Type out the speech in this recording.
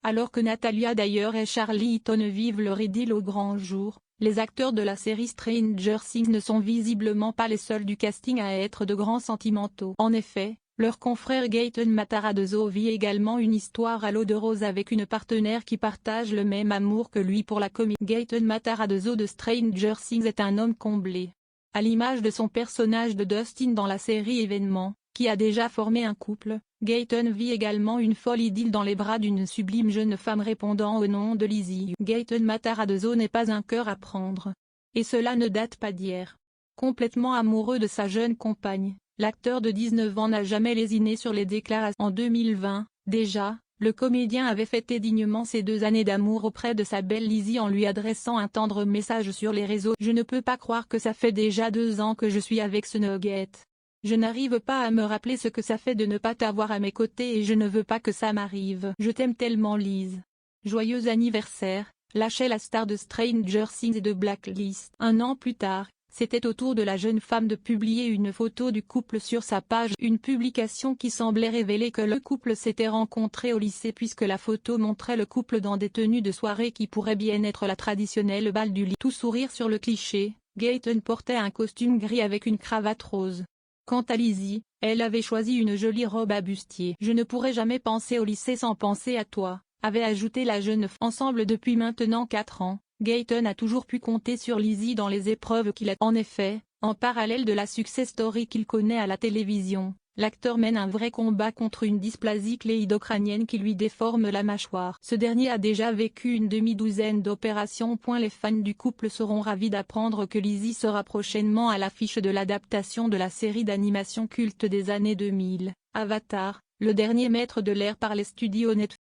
Alors que Natalia Dyer et Charlie Eaton vivent leur idylle au grand jour, les acteurs de la série Stranger Things ne sont visiblement pas les seuls du casting à être de grands sentimentaux. En effet, leur confrère Gaten Matarazzo vit également une histoire à l'eau de rose avec une partenaire qui partage le même amour que lui pour la comédie. Gaten Matarazzo de Stranger Things est un homme comblé. À l'image de son personnage de Dustin dans la série Événements, qui a déjà formé un couple, Gaten vit également une folle idylle dans les bras d'une sublime jeune femme répondant au nom de Lizzie. Gaten Matarazzo n'est pas un cœur à prendre. Et cela ne date pas d'hier. Complètement amoureux de sa jeune compagne, l'acteur de 19 ans n'a jamais lésiné sur les déclarations. En 2020, déjà, le comédien avait fêté dignement ses 2 années d'amour auprès de sa belle Lizzie en lui adressant un tendre message sur les réseaux. « Je ne peux pas croire que ça fait déjà 2 ans que je suis avec ce nugget. Je n'arrive pas à me rappeler ce que ça fait de ne pas t'avoir à mes côtés et je ne veux pas que ça m'arrive. Je t'aime tellement Liz. Joyeux anniversaire », lâchait la star de Stranger Things et de Blacklist. 1 an plus tard, c'était au tour de la jeune femme de publier une photo du couple sur sa page. Une publication qui semblait révéler que le couple s'était rencontré au lycée puisque la photo montrait le couple dans des tenues de soirée qui pourraient bien être la traditionnelle bal du lit. Tout sourire sur le cliché, Gaten portait un costume gris avec une cravate rose. Quant à Lizzie, elle avait choisi une jolie robe à bustier. « Je ne pourrais jamais penser au lycée sans penser à toi », avait ajouté la jeune femme. Ensemble depuis maintenant 4 ans, Gaten a toujours pu compter sur Lizzie dans les épreuves qu'il a. En effet, en parallèle de la success story qu'il connaît à la télévision, l'acteur mène un vrai combat contre une dysplasie cléidocrânienne qui lui déforme la mâchoire. Ce dernier a déjà vécu une demi-douzaine d'opérations. Les fans du couple seront ravis d'apprendre que Lizzie sera prochainement à l'affiche de l'adaptation de la série d'animation culte des années 2000, Avatar, le dernier maître de l'air par les studios Netflix.